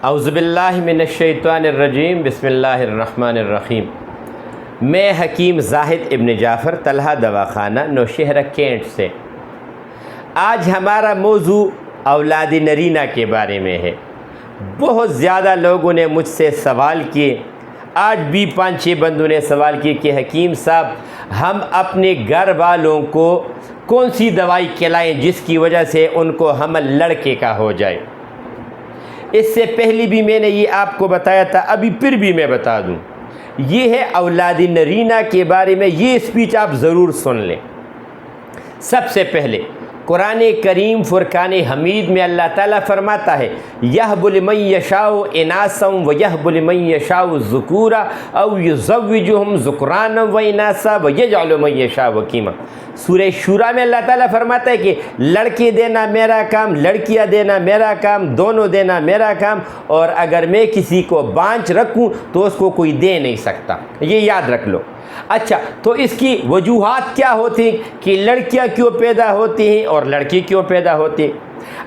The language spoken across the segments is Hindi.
औज़ुबिल्लाहि मिनश्शैतानिर्रजीम बिस्मिल्लाहिर्रहमानिर्रहीम। मैं हकीम ज़ाहिद इब्न जाफ़र तलहा दवाखाना नौशहरा कैंट से। आज हमारा मौजू औलाद नरीना के बारे में है। बहुत ज़्यादा लोगों ने मुझसे सवाल किए, आज भी 5-6 बंदों ने सवाल किए कि हकीम साहब हम अपने घर वालों को कौन सी दवाई खिलाएं जिसकी वजह से उनको हमल लड़के का हो जाए। इससे पहले भी मैंने ये आपको बताया था, अभी फिर भी मैं बता दूं, ये है औलाद नरीना के बारे में। ये स्पीच आप ज़रूर सुन लें। सबसे पहले कुरान करीम फ़ुरक़ान हमीद में अल्लाह ताला फरमाता है, यहबु लिमन यशाउ इनासम व यहबु लिमन यशाउ ज़ुकूरा औ युज़व्विजुहुम ज़ुकराना व इनासा व यजअलु मन यशाउ वकीमा। सूरह शूरा में अल्लाह ताला फरमाता है कि लड़के देना मेरा काम, लड़कियां देना मेरा काम, दोनों देना मेरा काम, और अगर मैं किसी को बांझ रखूं तो उसको कोई दे नहीं सकता। ये याद रख लो। अच्छा, तो इसकी वजूहात क्या होती कि लड़कियां क्यों पैदा होती हैं और लड़के क्यों पैदा होते हैं?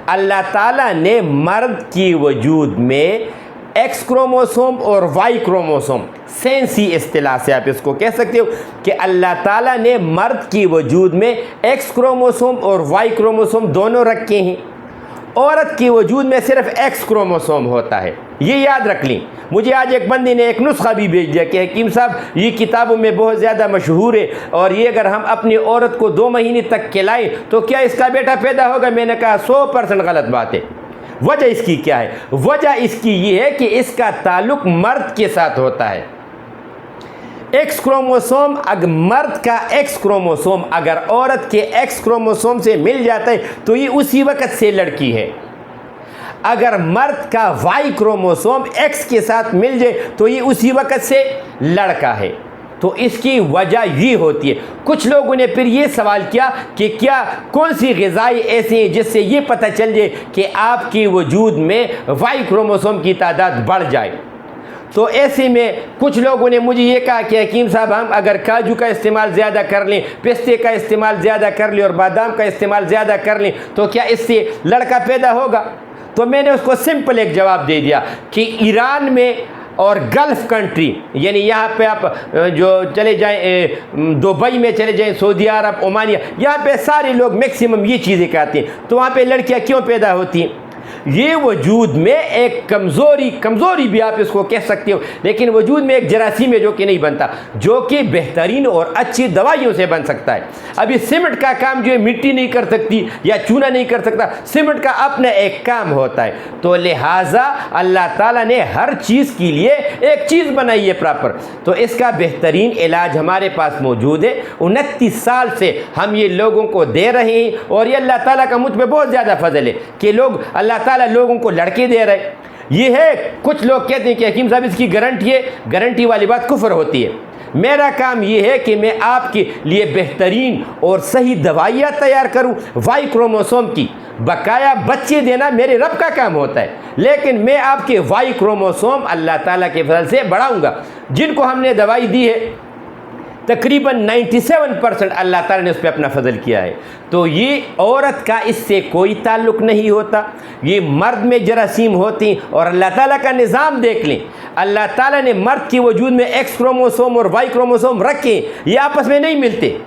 अल्लाह ताला ने मर्द की वजूद में एक्स क्रोमोसोम और वाई क्रोमोसोम, सेंसी इस्तिलाह से आप इसको कह सकते हो कि अल्लाह ताला ने मर्द की वजूद में एक्स क्रोमोसोम और वाई क्रोमोसोम दोनों रखे हैं। औरत की वजूद में सिर्फ एक्स क्रोमोसोम होता है। ये याद रख ली। मुझे आज एक बंदी ने एक नुस्खा भी भेज दिया कि हकीम साहब ये किताबों में बहुत ज़्यादा मशहूर है और ये अगर हम अपनी औरत को 2 महीने तक खिलाएं तो क्या इसका बेटा पैदा होगा। मैंने कहा 100% गलत बात है। वजह इसकी क्या है? वजह इसकी ये है कि इसका ताल्लुक मर्द के साथ होता है। एक्स क्रोमोसोम, अगर मर्द का एक्स क्रोमोसोम अगर औरत के एक्स क्रोमोसोम से मिल जाता है तो ये उसी वक्त से लड़की है। अगर मर्द का वाई क्रोमोसोम एक्स के साथ मिल जाए तो ये उसी वक्त से लड़का है। तो इसकी वजह ये होती है। कुछ लोगों ने फिर ये सवाल किया कि क्या कौन सी ग़िज़ाएँ ऐसी हैं जिससे ये पता चल जाए कि आपकी वजूद में वाई क्रोमोसोम की तादाद बढ़ जाए। तो ऐसे में कुछ लोगों ने मुझे ये कहा कि हकीम साहब हम अगर काजू का इस्तेमाल ज़्यादा कर लें, पिस्ते का इस्तेमाल ज़्यादा कर लें और बादाम का इस्तेमाल ज़्यादा कर लें तो क्या इससे लड़का पैदा होगा? तो मैंने उसको सिंपल एक जवाब दे दिया कि ईरान में और गल्फ़ कंट्री, यानी यहाँ पे आप जो चले जाएं, दुबई में चले जाएं, सऊदी अरब, ओमानिया, यहाँ पे सारे लोग मैक्सिमम ये चीज़ें कहते हैं। तो वहाँ पे लड़कियाँ क्यों पैदा होती हैं? ये वजूद में एक कमज़ोरी भी आप इसको कह सकते हो, लेकिन वजूद में एक जरासीम है जो कि नहीं बनता, जो कि बेहतरीन और अच्छी दवाइयों से बन सकता है। अभी सीमेंट का काम जो है मिट्टी नहीं कर सकती या चूना नहीं कर सकता, सीमेंट का अपना एक काम होता है। तो लिहाजा अल्लाह ताला ने हर चीज़ के लिए एक चीज़ बनाई है प्रॉपर। तो इसका बेहतरीन इलाज हमारे पास मौजूद है। 29 साल से हम ये लोगों को दे रहे हैं और ये अल्लाह ताला का मुझ पर बहुत ज़्यादा फजल है कि लोग अल्लाह ताला लोगों को लड़के दे रहे। ये है, कुछ लोग कहते हैं कि हकीम साहब इसकी गारंटी है। गारंटी वाली बात कुफ्र होती है। मेरा काम ये है कि मैं आपके लिए बेहतरीन और सही दवाइयाँ तैयार करूँ। वाई क्रोमोसोम की बकाया बच्चे देना मेरे रब का काम होता है, लेकिन मैं आपके वाई क्रोमोसोम अल्लाह ताला के फजल से बढ़ाऊँगा। जिनको हमने दवाई दी है तकरीबन 97% अल्लाह ताला ने उस पर अपना फजल किया है। तो ये औरत का इससे कोई ताल्लुक़ नहीं होता, ये मर्द में जरासीम होती। और अल्लाह ताला का निज़ाम देख लें, अल्लाह ताला ने मर्द की वजूद में एक्स क्रोमोसोम और वाई क्रोमोसोम रखे, ये आपस में नहीं मिलते।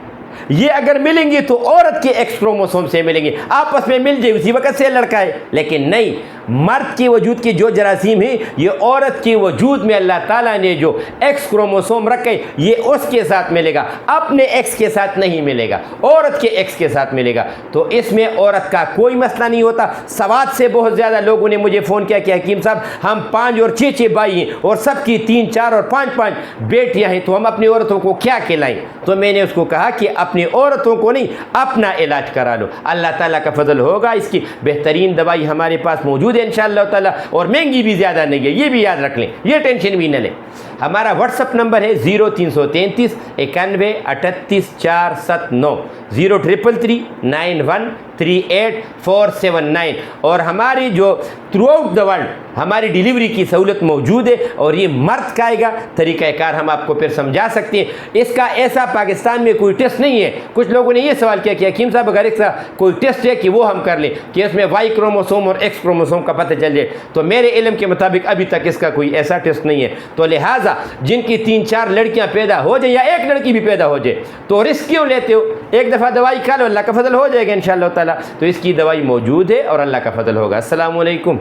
ये अगर मिलेंगे तो औरत के एक्स क्रोमोसोम से मिलेंगे, आपस में मिल जाए उसी वक्त से लड़का है। लेकिन नहीं, मर्द की वजूद की जो जरासीम है ये औरत की वजूद में अल्लाह ताला ने जो एक्स क्रोमोसोम रखे ये उसके साथ मिलेगा, अपने एक्स के साथ नहीं मिलेगा, औरत के एक्स के साथ मिलेगा। तो इसमें औरत का कोई मसला नहीं होता। सवाद से बहुत ज़्यादा लोगों ने मुझे फ़ोन किया कि हकीम साहब हम 5 और 6 भाई हैं और सबकी 3, 4 और 5 बेटियाँ हैं, तो हम अपनी औरतों को क्या खिलाएं? तो मैंने उसको कहा कि अपनी औरतों को नहीं, अपना इलाज करा लो, अल्लाह ताला का फजल होगा। इसकी बेहतरीन दवाई हमारे पास मौजूद है इंशाअल्लाह ताला, और महंगी भी ज़्यादा नहीं है, ये भी याद रख लें, ये टेंशन भी न लें। हमारा व्हाट्सअप नंबर है 0333 91 38 479 0333 91 388479। और हमारी जो थ्रू आउट द वर्ल्ड हमारी डिलीवरी की सहूलत मौजूद है और ये मर्द खाएगा, तरीक़ाकार हम आपको फिर समझा सकते हैं। इसका ऐसा पाकिस्तान में कोई टेस्ट नहीं है। कुछ लोगों ने ये सवाल किया कि हकीम साहब अगर इसका कोई टेस्ट है कि वो हम कर लें कि इसमें वाई क्रोमोसोम और एक्स क्रोमोसोम का पता चल जाए, तो मेरे इल्म के मुताबिक अभी तक इसका कोई ऐसा टेस्ट नहीं है। तो लिहाजा जिनकी 3-4 लड़कियां पैदा हो जाए या एक लड़की भी पैदा हो जाए तो रिस्क क्यों लेते हो? एक दफ़ा दवाई खा लो, अल्लाह का फजल हो जाएगा इंशाअल्लाह ताला। तो इसकी दवाई मौजूद है और अल्लाह का फजल होगा। अस्सलामु अलैकुम।